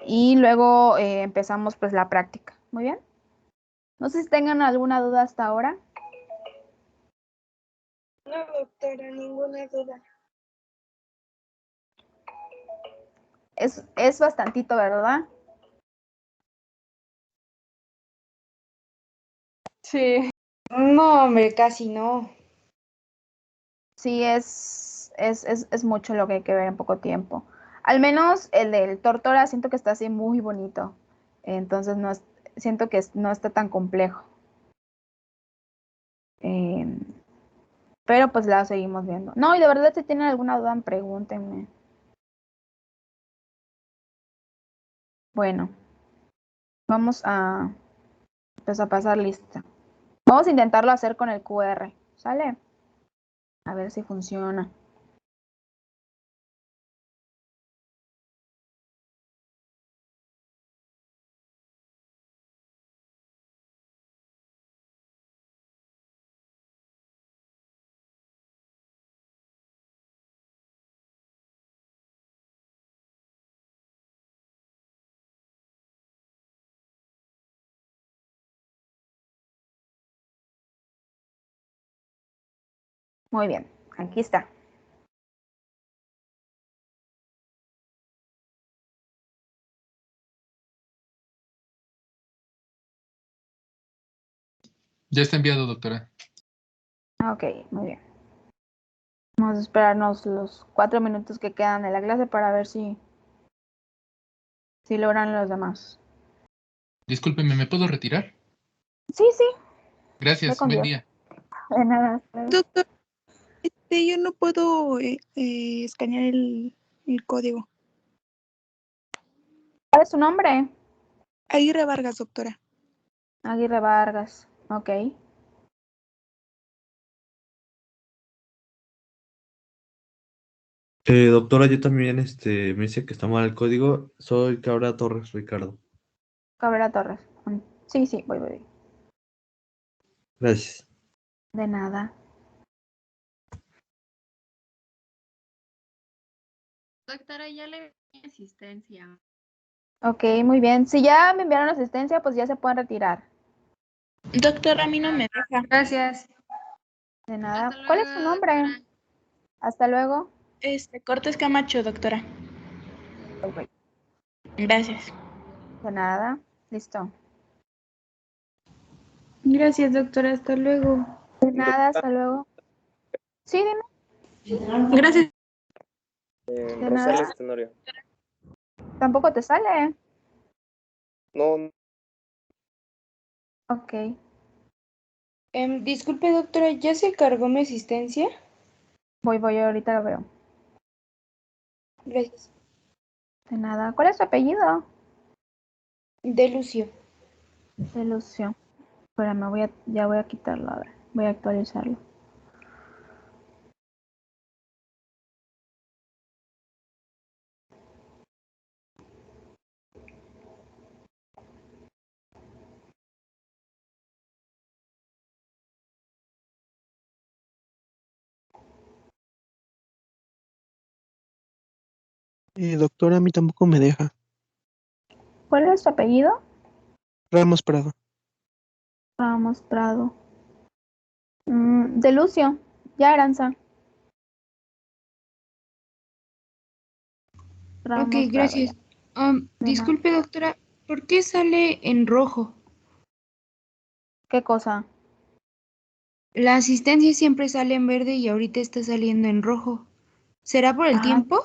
Y luego empezamos pues la práctica. Muy bien. No sé si tengan alguna duda hasta ahora. No, doctora, ninguna duda. Es bastantito, ¿verdad? Sí. No, hombre, casi no. Sí, es mucho lo que hay que ver en poco tiempo. Al menos el del Tortora siento que está así muy bonito. Entonces siento que no está tan complejo. Pero pues la seguimos viendo. No, y de verdad si tienen alguna duda, pregúntenme. Bueno, vamos pues a pasar lista. Vamos a intentarlo hacer con el QR. ¿Sale? A ver si funciona. Muy bien, aquí está. Ya está enviado, doctora. Ok, muy bien. Vamos a esperarnos los 4 minutos que quedan de la clase para ver si logran los demás. Discúlpeme, ¿me puedo retirar? Sí, sí, ve Gracias, con buen Dios. día. De nada. Hasta luego. Doctor, yo no puedo escanear el código. ¿Cuál es su nombre? Aguirre Vargas, doctora. Aguirre Vargas. Ok. Doctora, yo también me dice que está mal el código. Soy Cabra Torres Ricardo. Cabrera Torres. Sí, sí, voy. Gracias. De nada. Doctora, ya le di asistencia. Ok, muy bien. Si ya me enviaron asistencia, pues ya se pueden retirar. Doctora, a mí no me deja. Gracias. De nada. Hasta ¿Cuál luego, es su nombre? doctora. Hasta luego. Cortés Camacho, doctora. Voy. Gracias. De nada. Listo. Gracias, doctora, hasta luego. De nada, hasta luego. Sí, dime. Gracias. De Rosales nada. Tenorio. Tampoco te sale. No, Ok. Disculpe, doctora, ¿ya se cargó mi asistencia? Voy, ahorita lo veo. Gracias. De nada. ¿Cuál es tu apellido? De Lucio. De Lucio. Espérame, ya voy a quitarlo, a ver. Voy a actualizarlo. Doctora, a mí tampoco me deja. ¿Cuál es tu apellido? Ramos Prado. Ramos Prado. De Lucio. Ya, Aranza. Ok, Ramos Prado, ya. gracias. Disculpe, doctora, ¿por qué sale en rojo? ¿Qué cosa? La asistencia siempre sale en verde y ahorita está saliendo en rojo. ¿Será por el Ah, tiempo?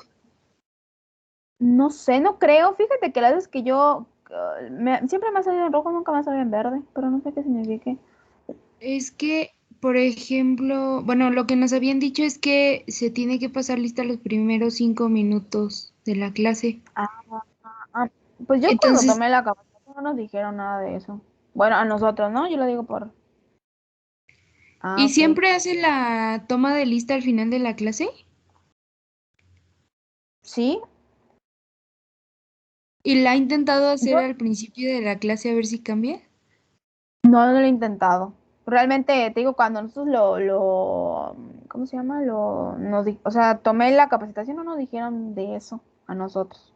no sé, no creo. Fíjate que las veces que yo siempre me ha salido en rojo, nunca me ha salido en verde, pero no sé qué signifique. Es que, por ejemplo, bueno, lo que nos habían dicho es que se tiene que pasar lista los primeros 5 minutos de la clase. Ah, ah, pues yo cuando Entonces, tomé la capacitación no nos dijeron nada de eso. Bueno, a nosotros, ¿no? Yo lo digo por... Ah, ¿y ok. siempre hace la toma de lista al final de la clase? Sí, ¿Y la ha intentado hacer yo al principio de la clase a ver si cambia? no lo he intentado. Realmente, te digo, cuando nosotros ¿cómo se llama? O sea, tomé la capacitación, no nos dijeron de eso a nosotros.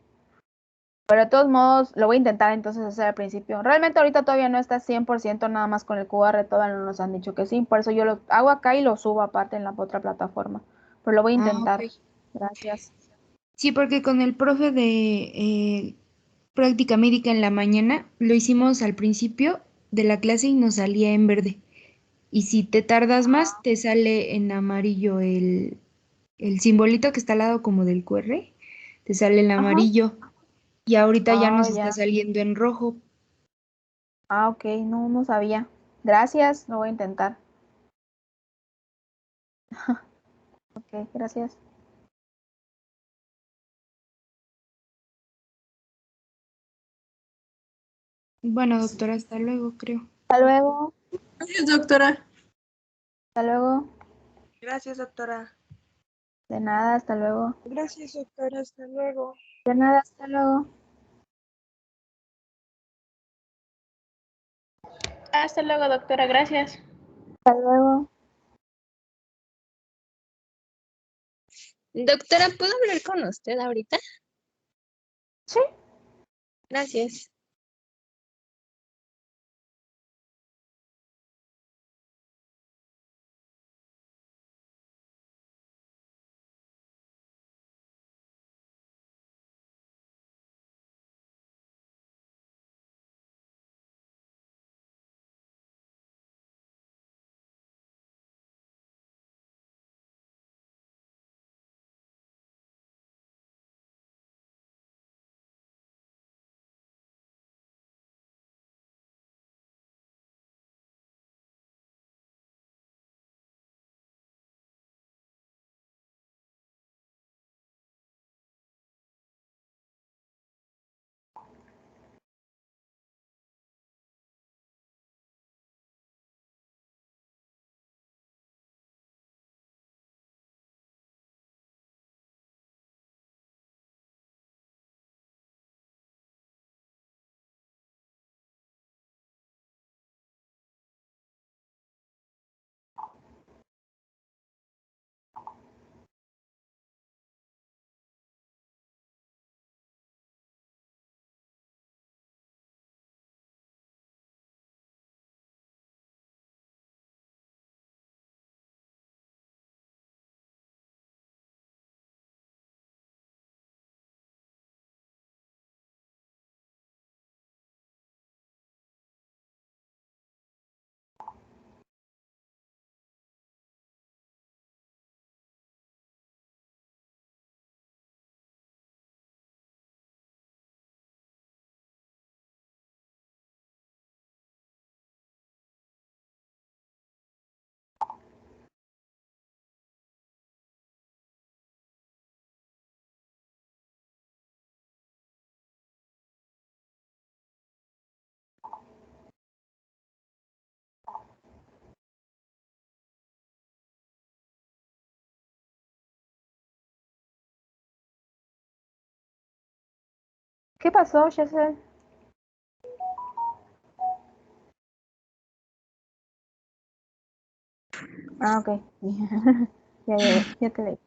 Pero de todos modos, lo voy a intentar entonces hacer al principio. Realmente ahorita todavía no está 100% nada más con el QR, todavía no nos han dicho que sí. Por eso yo lo hago acá y lo subo aparte en la otra plataforma. Pero lo voy a Ah, intentar. ok. Gracias. Sí, porque con el profe de práctica médica en la mañana lo hicimos al principio de la clase y nos salía en verde. Y si te tardas más, te sale en amarillo el simbolito que está al lado como del QR, te sale el Ajá. amarillo. Y ahorita ya Ah, nos está ya. saliendo en rojo. Ah, ok. No, no sabía. Gracias. Lo voy a intentar. Ok, gracias. Bueno, doctora, hasta luego, creo. Hasta luego. Gracias, doctora. Hasta luego. Gracias, doctora. De nada, hasta luego. Gracias, doctora. Hasta luego. De nada, hasta luego. Hasta luego, doctora, gracias. Hasta luego. Doctora, ¿puedo hablar con usted ahorita? Sí. Gracias. ¿Qué pasó, Chesel? Ah, ok. Ya, ya, ya te leí.